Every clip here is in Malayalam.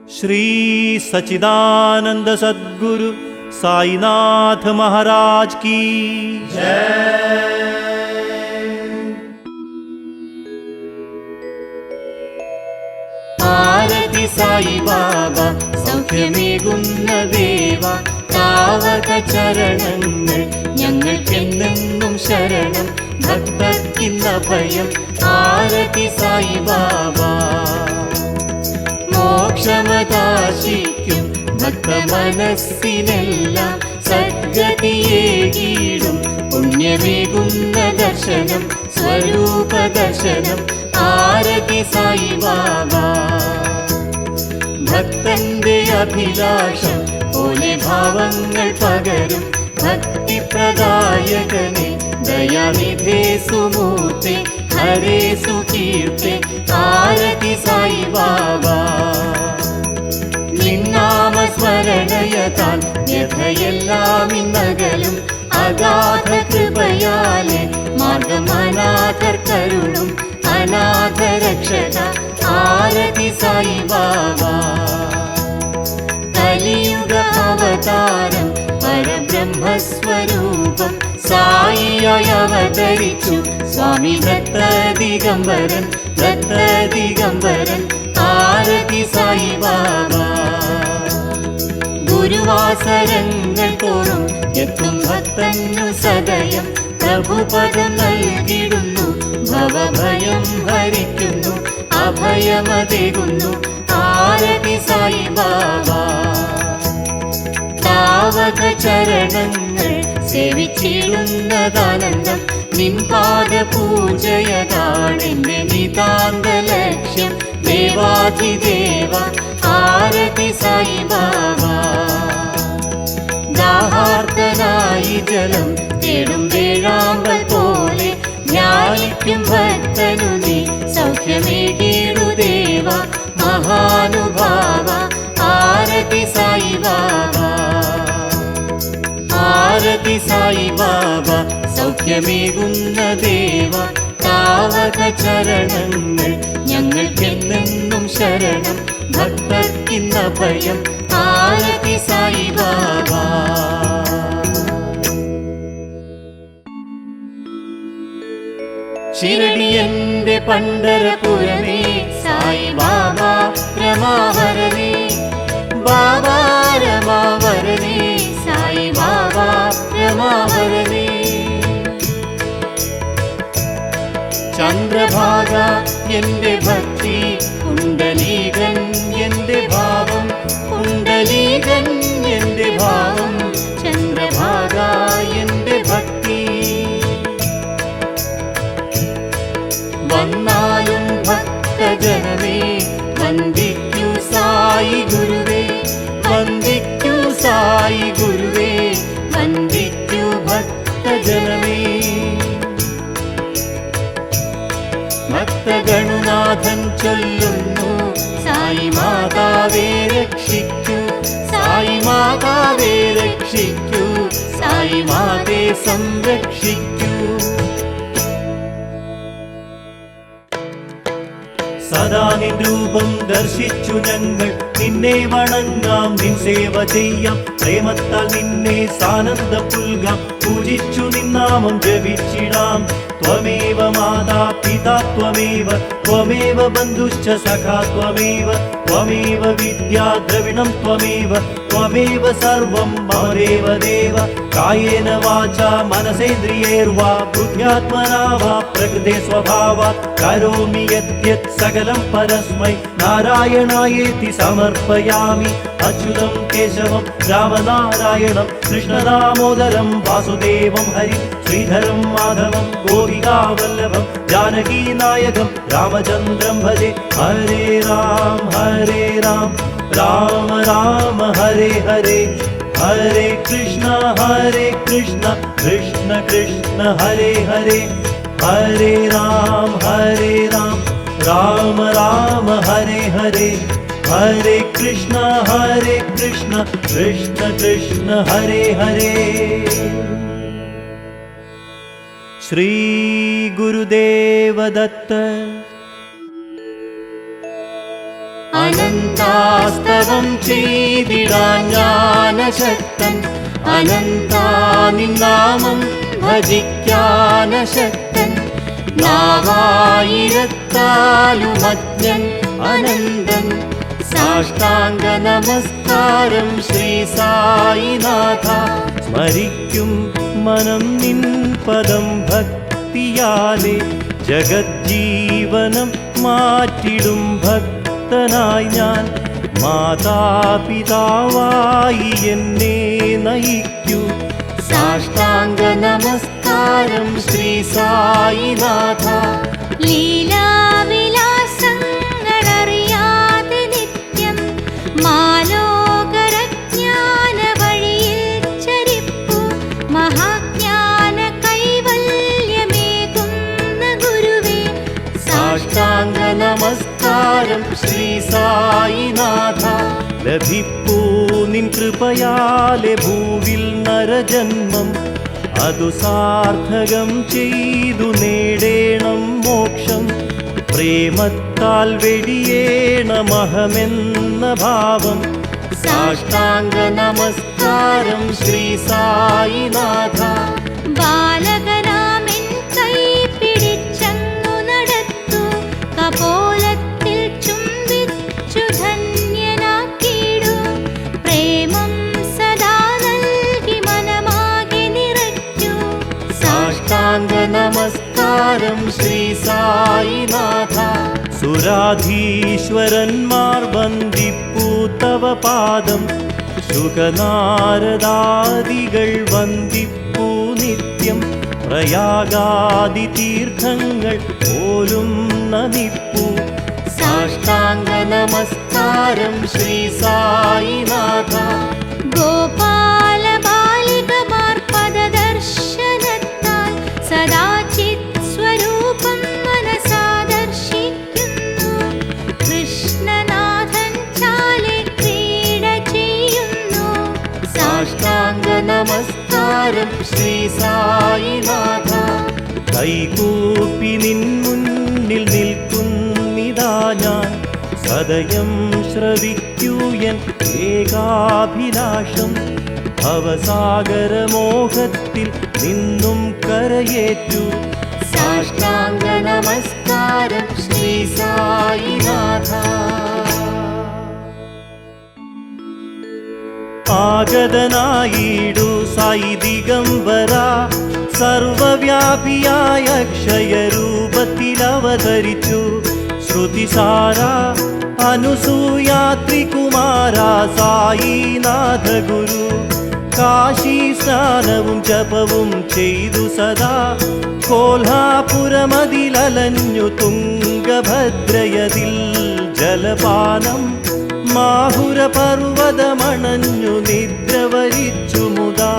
श्री सच्चिदानंद सद्गुरु साईनाथ महाराज की जय। ആരതി സായി ബാബ സൗഖ്യമേകുന്ന ദേവ, താവക ചരണങ്ങൾ ഞങ്ങൾക്കെന്നെന്നും ശരണം, ഭക്തർക്കില്ല ഭയം. ആരതി സായി ബാബ മോക്ഷമദാശിക്കും ഭക്തമനസ്സിനെല്ലാം സദ്ഗതിയേകിടും പുണ്യമേകുന്ന ദർശനം, സ്വരൂപ ദർശനം. ആരതി സായി ബാബ ഭക്തന്റെ അഭിലാഷം പോലെ ഭാവങ്ങൾ പകരും ഭക്തിപ്രദായകനെ, ദയാനിധേ സുമൂർത്തെ ഹരേ സുകീർത്തെ. ആരതി സായി ബാബ നിന്നാമസ്മരണയതാൽ വ്യഥയെല്ലാം ഇന്നകലും, അഗാധ കൃപയാലെ മാർഗം അനാഥർ കരുളും, അനാഥ രക്ഷക. ആരതി സായി ബാബ കലിയുഗ അവതാരം പരബ്രഹ്മസ്വരൂപം, സായിയായി അവതരിച്ചു സ്വാമി ദത്ത ദിഗംബരൻ, ദത്ത ദിഗംബരൻ. ആരതി സായി ബാബ ഗുരുവാസരങ്ങൾ തോറും എത്തും ഭക്തന്നു സദയം, പ്രഭുപദം നൽകിടുന്നു, ഭവഭയം ഹരിക്കുന്നു, അഭയമതേകുന്നു. ആരതി സായി ബാബ താവക ചരണങ്ങൾ സേവിച്ചിടുന്നതാനന്ദം, നിൻപാദ പൂജയതാണെന്റെ നിതാന്ത ലക്ഷ്യം, ദേവാധിദേവ. ആരതി സായി ബാബ ദാഹാർത്തനായി ജലം തേടും വേഴാമ്പൽ പോലെ ജ്ഞാനിക്കും ഭക്തനു നീ സൗഖ്യമേകിടു ദേവ, മഹാനുഭാവ. ആരതി സായി ബാബ ആരതി സായി ബാബ സൗഖ്യമേകുന്ന ദേവ, താവക ചരണങ്ങൾ ഞങ്ങൾക്കെന്നെന്നും ശരണം, ഭക്തർക്കില്ല ഭയം. ആരതി സായി ബാബ ശിരടി എന്റെ പണ്ഡരപുരമേ, സായി ബാബ രമാവരനേ, ബാബ രമാവരനേ, സായി ബാബ രമാവരനേ. ചന്ദ്രഭാഗ എന്റെ ഭക്തി, കുണ്ടലീകൻ എന്റെ ഭാവം, കുണ്ടലീകൻ എന്റെ ഭാവം, ചന്ദ്രഭാഗ എന്റെ ഭക്തി. വന്നാലും ഭക്തജനമേ വന്ദിക്കൂ സായി ഗുരുവേ, വന്ദിക്കൂ സായി ഗുരുവേ, വന്ദിക്കൂ ഭക്തജനമേ. ഭക്തഗണുനാഥൻ ചൊല്ലുന്നു, സായി മാതാവേ രക്ഷിക്കൂ, സായി മാതാവേ രക്ഷിക്കൂ, സായി മാതേ സംരക്ഷിക്കൂ. സദാ നിൻ രൂപം ദർശിച്ചു ഞങ്ങൾ നിന്നെ വണങ്ങാം, നിൻ സേവ ചെയ്യാം, പ്രേമത്താൽ നിന്നെ സാനന്ദ പുൽകാം, പൂജിച്ചു നിന്നാമം ജപിച്ചിടാം. ത്വമേവ മാതാ പിതാ ത്വമേവ, ത്വമേവ ബന്ധുശ്ച സഖാ ത്വമേവ, ത്വമേവ വിദ്യാ ദ്രവിണം ത്വമേവ, ത്വമേവ സർവം മമദേവ ദേവ. കായേന വാചാ മനസേന്ദ്രിയേർവാ ബുദ്ധ്യാത്മനാ വാ പ്രകൃതേ സ്വഭാവാത് കരോമി യദ്യത് സകലം പരസ്മൈ നാരായണായേതി സമർപ്പയാമി. അച്യുതം കേശവം രാമനാരായണം കൃഷ്ണദാമോദരം വാസുദേവം ഹരി, ശ്രീധരം മാധവം ഗോപികാവല്ലഭം ജാനകീനായകം രാമചന്ദ്രം ഭജെ. ഹരേ രാം രാമ രാമ ഹരേ ഹരേ, ഹരേ കൃഷ്ണ കൃഷ്ണ കൃഷ്ണ ഹരേ ഹരേ. ഹരേ രാം രാമ രാമ ഹരേ ഹരേ, ഹരേ കൃഷ്ണ കൃഷ്ണ കൃഷ്ണ ഹരേ ഹരേ. ശ്രീ ഗുരുദേവ ദത്ത. അനന്താസ്തവം ചെയ്തിടാൻ ജ്ഞാനശക്തൻ, അനന്താ നിന്നാമം ഭജിക്കാനശക്തൻ, നാവായിരത്താലുമജ്ഞൻ അനന്തൻ. സാഷ്ടാംഗ നമസ്കാരം ശ്രീ സായിനാഥ. സ്മരിക്കും മനം നിൻ പദം ഭക്തിയാലെ, ജഗജ്ജീവനം മാറ്റിടും ഭക്തനായി ഞാൻ. മാതാപിതാവായി എന്നെ നയിക്കൂ. സാഷ്ടാംഗ നമസ്കാരം ശ്രീ സായിനാഥ. ലീലാവിലാസങ്ങളറിയാതെ നിത്യം മാലോകരജ്ഞാന വഴിയിൽ ചരിപ്പു. മഹാജ്ഞാന കൈവല്യമേകുന്ന ഗുരുവേ, സാഷ്ടാംഗ നമസ്കാരം ശ്രീ സായിനാഥ. ലഭിപ്പൂ നിൻ കൃപയാലെ ഭൂവിൽ നരജന്മം, അതു സാർത്ഥകം ചെയ്തു നേടേണം മോക്ഷം. പ്രേമത്താൽ വെടിയേണമഹമെന്ന ഭാവം. സാഷ്ടാംഗ നമസ്കാരം ശ്രീ സായിനാഥ. ബാലകനാമെൻ കൈ പിടിച്ചങ്ങു നടത്തു. കപോലത്തിൽ ചുംബിച്ചു ധന്യനാക്കിയിടൂ. പ്രേമം സദാ നൽകി മനമാകെ നിറയ്ക്കൂ. സാഷ്ടാംഗ നമസ്കാരം ശ്രീ സായിനാഥ. സുരാധീശ്വരന്മാർ വന്ദിപ്പൂ തവ പാദം, ശുകനാരദാദികൾ വന്ദിപ്പൂ നിത്യം. പ്രയാഗാദി തീർത്ഥങ്ങൾ പോലും നമിപ്പൂ. സാഷ്ടാംഗ നമസ്കാരം ശ്രീ സായിനാഥ. ഗോപാല ബാലികമാർ പദദർശനത്താൽ സദാചിത് സ്വരൂപം മനസാദർശിക്കുന്നു. കൃഷ്ണനാഥൻ ചാലെ ക്രീഡ ചെയ്യുന്നു. സാഷ്ടാംഗ നമസ്കാരം ശ്രീ സായിനാഥ. കൈകൂപ്പി നിൻ മുന്നിൽ നിൽക്കുന്നിതാ ഞാൻ. സദയം ശ്രവിക്കൂ എൻ ഏകാഭിലാഷം. ഭവസാഗരമോഹത്തിൽ നിന്നും കരയേറ്റു. സാഷ്ടാംഗ നമസ്കാരം ശ്രീ സായിനാഥ. ആഗതനായിടു സായി ദിഗംബര, സർവവ്യാപിയായ അക്ഷയരൂപത്തിൽ അവതരിച്ചു. ശ്രുതിസാര അനുസൂയാത്രികുമാര സായിനാഥ ഗുരു. കാശി സ്നാനവും ജപവും ചെയ്തു സദാ. കോൽഹാപുരമതിലലഞ്ഞു തുംഗഭദ്രയതിൽ ജലപാനം. മാഹുര പർവ്വതമണഞ്ഞു നിദ്രവരിച്ചു മുതാ.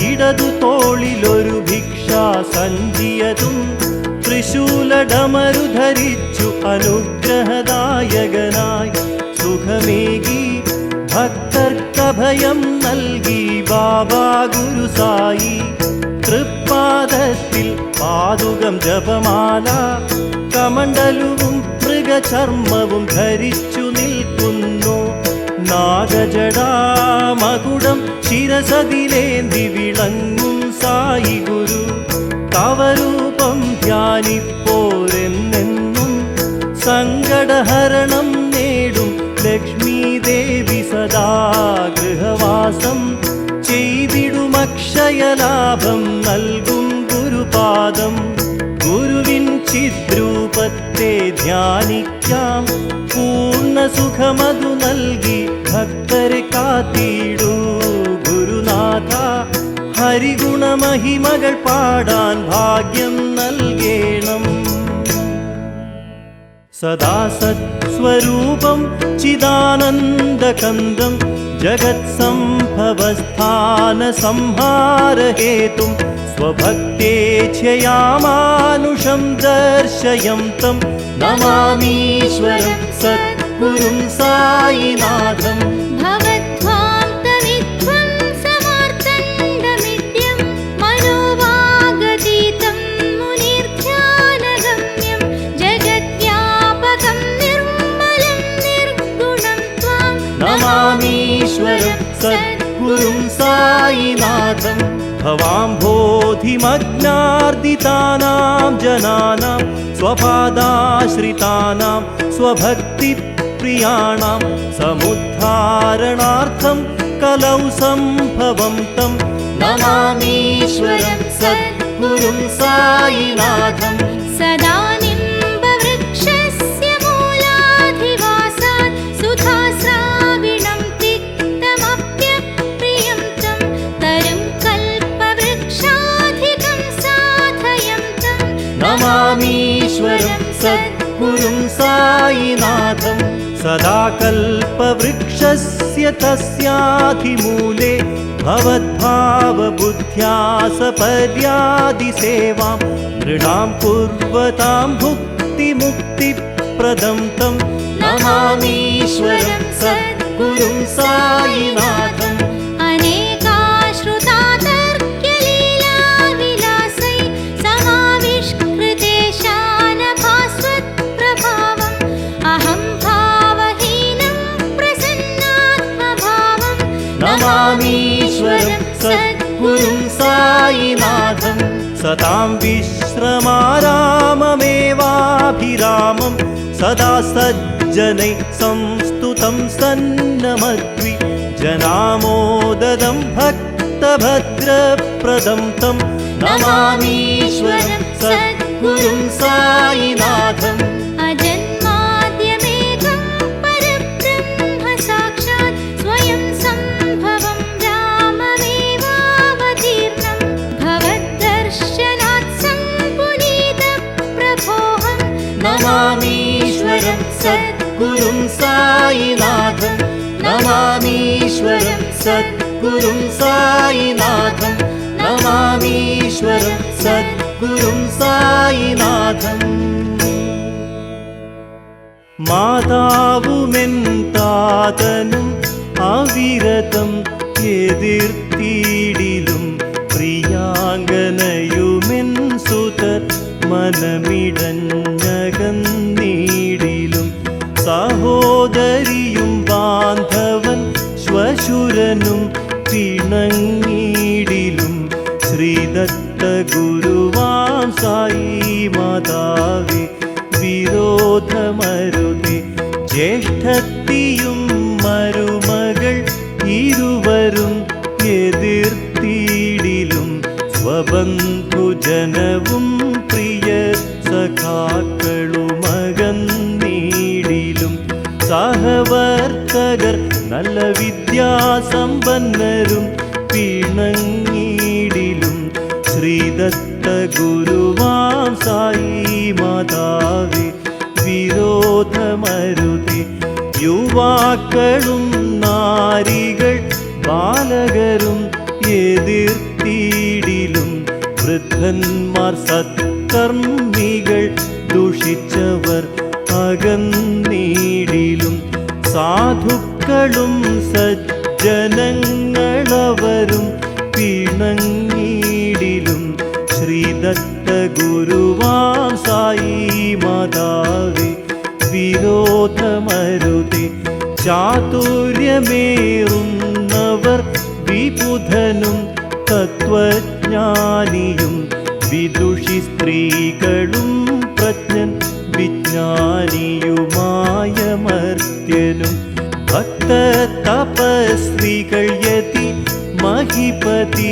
ഇടതു തോളിലൊരു ഭിക്ഷാ സഞ്ചിയതും, ത്രിശൂലഡമരു ധരിച്ചു അനുഗ്രഹദായകനായി. സുഖമേകി ഭക്തർക്കഭയം നൽകി ബാബാ ഗുരു സായി. തൃപ്പാദത്തിൽ പാദുകം ജപമാല, കമണ്ഡലുവും മൃഗചർമ്മവും ധരിച്ചു നിൽക്കുന്നു. നാഗജടാമകുടം ശിരസതിലേന്തി വിളങ്ങും സായി ഗുരു. തവരൂപം ധ്യാനിപ്പോരെന്നെന്നും സങ്കടഹരണം നേടും ലക്ഷ്മീ ദേവി. സദാ ഗൃഹവാസം ചെയ്തിടുമക്ഷയലാഭം നൽകും ഗുരുപാദം. ഗുരുവിൻ ചിദ്രൂപത്തെ ധ്യാനിക്കാം. പൂർണ്ണ സുഖമതു നൽകി ഭക്തരെ കാത്തിടൂ ഗുരുനാഥ. ഹരിഗുണമഹിമകൾ പാടാൻ ഭാഗ്യം നൽകേണം. സദാ സത്സ്വരൂപം ചിദാനന്ദകന്ദം, ജഗത്സംഭവസ്ഥാന സംഹാരഹേതും. സ്വഭക്തേച്ഛയാമാനുഷം ദർശയം തം. നമാമീശ്വരം സദ്ഗുരും സായിനാഥം. ഭവദ്വാം തവിദ്വം സമാർത്തണ്ഡമിദ്യം മനോവാഗതീതം മുനിർധ്യാനഗമ്യം. ജഗദ്വ്യാപകം നിർമ്മലം നമാമീശ്വരം സദ്ഗുരും സായിനാഥം ഭവാംബോധിമഗ്നാർദിതാനാം ജനാനാം സ്വപാദാശ്രിതാനാം സ്വഭക്തിപ്രിയാണാം സമുദ്ധാരണാർത്ഥം കലൗ സംഭവം തം നമാമീശ്വരം സദ്ഗുരും സായിനാഥം സദാ നിംബവൃക്ഷസ്യ മൂലാധിവാസാത് സുധാശ്രാവിണം തിക്തമപ്യപ്രിയം തം തരും കൽപവൃക്ഷാധികം സാധയം തം നമാമീശ്വരം സദ്ഗുരും സായിനാഥം സദാ കൽപവൃക്ഷസ്യ തസ്യാധിമൂലേ ഭവദ്ഭാവബുദ്ധ്യാ സപര്യാദിസേവാം നൃണാം കുർവതാം ഭുക്തിമുക്തിപ്രദം തം നമാമീശ്വരം സദ്ഗുരും സായിനാഥം അനേകാശ്രുതാതർക്യലീലാവിലാസൈ സമാവിഷ്കൃതേശാനഭാസ്വത്പ്രഭാവം അഹം ഭാവഹീനം പ്രസന്നാത്മഭാവം നമാമീശ്വരം സദ്ഗുരും സായിനാഥം സതാം വിശ്രമാരാമമേവാഭിരാമം സദാ സജ്ജനൈ സംസ്തുതം സന്നമദ്വി ജനാമോദദം ഭക്തഭദ്രപ്രദം തം നമാമീശ്വരം സദ്ഗുരും സായിനാഥം അജന്മാദ്യമേകം പരബ്രഹ്മ സാക്ഷാത് സ്വയം സംഭവം രാമമേവാവതീർണം ഭവദ്ദർശനാത് സംപുനീതപ്രഭോഹം നമാമീശ്വരം സദ്ഗുരും സായിനാഥം നമാമീശ്വരം സദ്ഗുരും സായിനാഥം നമാമീശ്വരം സദ്ഗുരും സായിനാഥം മാതാവുമെൻ താതനും അവിരതം എതിർത്തിടിലും പ്രിയാങ്കനയുമെൻ സുതർ മനമിടഞ്ഞകന്നീടിലും സഹോദരിയും ബാന്ധവൻ ശ്വശുരനും പിണങ്ങിടിലും ശ്രീദത്ത ഗുരുവാം സായി മാതാവേ വിരോധമരുതേ ജ്യേഷ്ഠത്തിയും മരുമകൾ ഇരുവരും എതിർത്തിടിലും സ്വബന്ധുജനവും പ്രിയ സഖാക്കളുമകന്നീടിലും സഹവർത്തകർ നല്ല വിദ്യാസമ്പന്നരും പിണങ്ങിടിലും ശ്രീദത്ത ഗുരുവാം സായി മാതാവേ വിരോധമരുതേ യുവാക്കളും നാരികൾ ബാലകരും എതിർത്തിടിലും വൃദ്ധന്മാർ സത്കർമ്മികൾ ദുഷിച്ചവർ അകന്നീടിലും സാധുക്കളും സജ്ജനങ്ങളവരും പിണങ്ങിടിലും ശ്രീദത്ത ഗുരുവാം സായി മാതാവേ വിരോധമരുതേ ചാതുര്യമേറുന്നവർ വിബുധനും തത്വജ്ഞാനിയും വിദുഷി സ്ത്രീകളും പ്രജ്ഞൻ വിജ്ഞാനിയുമായ മർത്യനും ഭക്ത തപസ്വികൾ യതി മഹിപതി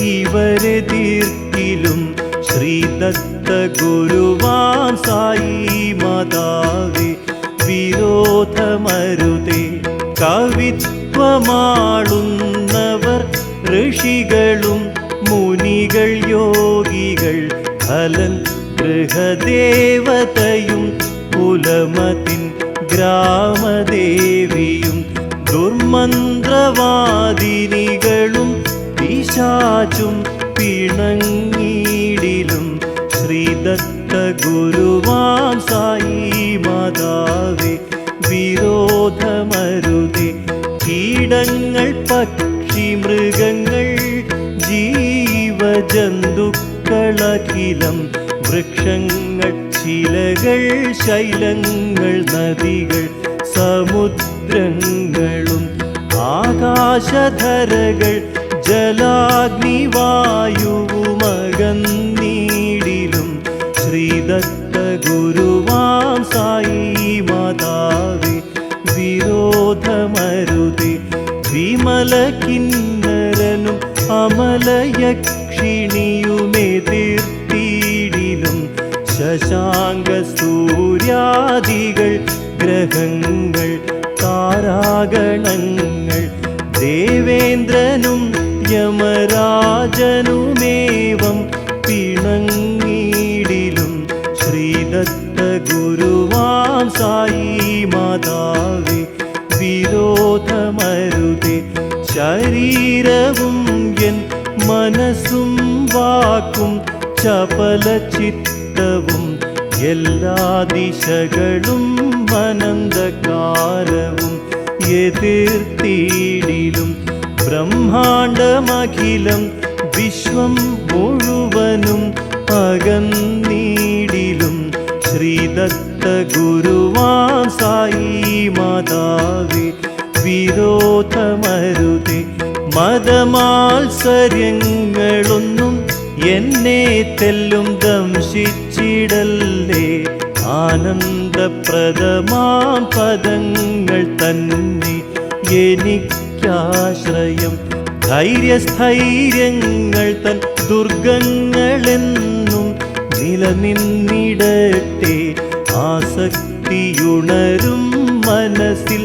ഇവരെതിർക്കിലും ശ്രീദത്ത ഗുരുവാം സായി മാതാവേ വിരോധമരുതേ കവിത്വമാളുന്നവർ ഋഷികളും മുനികൾ യോഗികൾ ഫലൻ ഗൃഹദേവതയും കുലമതിൻ ഗ്രാമദേവിയും ദുർമന്ത്രവാദിനികളും പിശാചും പിണങ്ങിടിലും ശ്രീദത്ത ഗുരുവാം സായി മാതാവേ വിരോധമരുതേ കീടങ്ങൾ പക്ഷി മൃഗങ്ങൾ ജീവജന്തുക്കളഖിലം വൃക്ഷങ്ങൾ ശിലകൾ ശൈലങ്ങൾ നദികൾ സമുദ്രങ്ങളും ആകാശധരകൾ ജലാഗ്നിവായുവുമകന്നീടിലും ശ്രീദത്ത ഗുരുവാം സായി മാതാവേ വിരോധമരുതേ. വിമല കിന്നരനും അമലയക്ഷിണിയുമെതിർത്തിയിടിലും ശശാങ്ക സൂര്യാദികൾ ഗ്രഹങ്ങൾ താരാഗണങ്ങൾ ദേവേന്ദ്രനും യമരാജനുമേവം പിണങ്ങിടിലും ശ്രീദത്ത ഗുരുവാം സായി മാതാവേ വിരോധമരുതേ. ശരീരവും എൻ മനസ്സും വാക്കും ചപലചിത്തവും എല്ലാ ദിശകളും അനന്തകാലവും എതിർത്തിയിടിലും ബ്രഹ്മാണ്ടമഖിലം വിശ്വം മുഴുവനും അകന്നീടിലും ശ്രീദത്ത ഗുരുവാം സായി മാതാവേ വിരോധമരുതേ. മതമാത്സര്യങ്ങളൊന്നും എന്നെ തെല്ലും ദംശിച്ചിടല്ലേ. ആനന്ദപ്രദമാം പദങ്ങൾ തന്നെ എനിക്കാശ്രയം. ധൈര്യസ്ഥൈര്യങ്ങൾ തൻ ദുർഗങ്ങളെന്നും നിലനിന്നിടട്ടെ. ആസക്തിയുണരും മനസ്സിൽ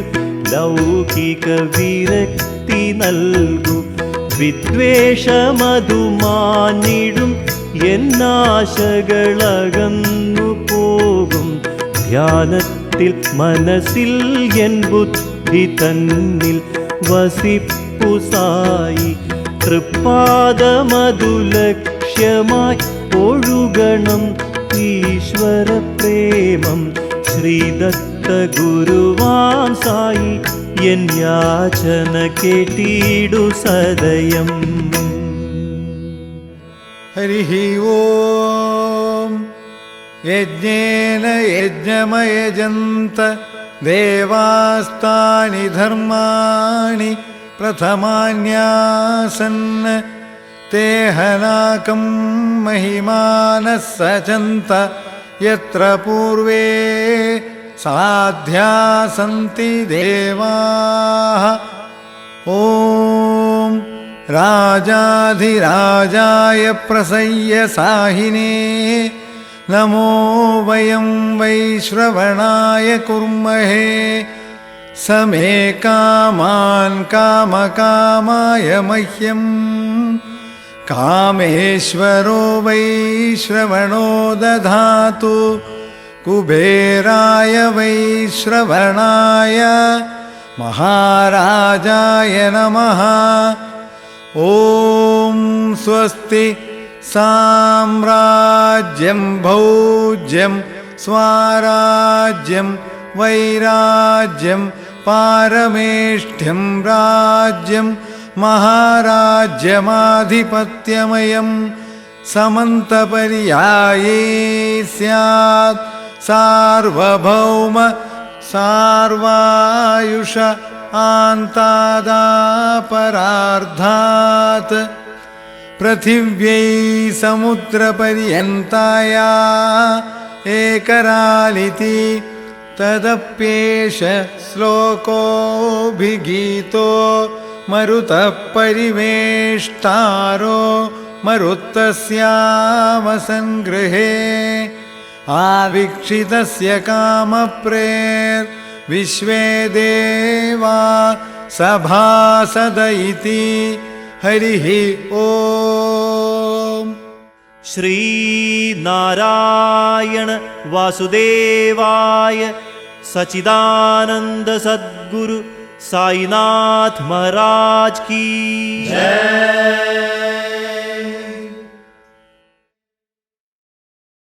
ലൗകിക വിരക്തി നൽകൂ. വിദ്വേഷമതുമാനിടും എന്നാശകളകന്നു പോകും. ധ്യാനത്തിൽ മനസ്സിൽ എൻ ബുദ്ധി തന്നിൽ വസിപ്പു സായി. തൃപ്പാദമതു ലക്ഷ്യമായി ഒഴുകണം ഈശ്വര പ്രേമം. ശ്രീദത്ത ഗുരുവാം സായി എൻ യാചന കേട്ടിടു സദയം. ഹരിഃ ഓം. യജ്ഞേന യജ്ഞമയജന്ത ദേവാസ്താനി ധർമാണി പ്രഥമാന്യാസന്ന തേഹനാകം മഹിമാനഃ സചന്ത യത്ര പൂർവേ സാധ്യാ സന്തി ദേവാഃ. ഓം രാജാധിരാജായ പ്രസയ്യ സാഹിനേ നമോ വയം വൈശ്രവണായ കുർമഹേ. സമേ കാമാൻ കാമകാമായ മഹ്യം കാമേശ്വരോ വൈശ്രവണോ ദധാതു. കുബേരായ വൈശ്രവണായ മഹാരാജായ നമഃ. ഓം സ്വസ്തി സാമ്രാജ്യം ഭൗജ്യം സ്വാരാജ്യം വൈരാജ്യം പാരമേഷ്ഠ്യം രാജ്യം മഹാരാജ്യമാധിപത്യമയം സമന്തപര്യായേ സ്യാത്. സാർവഭൗമ സാർവായുഷ ആന്താദാപരാർദ്ധാത്. പൃഥിവ്യൈ സമുദ്രപര്യന്തായാ ഏകരാലിതി തദപ്യേഷ ശ്ലോകോഭിഗീതോ മരുതഃ പരിവേഷ്ടാരോ മരുത്തസ്യാമസംഗൃഹേ. ആവിക്ഷിതസ്യ കാമപ്രേർ വിശ്വേ ദേവാ സഭാസദ ഇതി. ഹരിഃ ഓം. ശ്രീനാരായണ വാസുദേവായ സച്ചിദാനന്ദ സദ്ഗുരു സായിനാഥ് മഹാരാജ് കീ ജയ.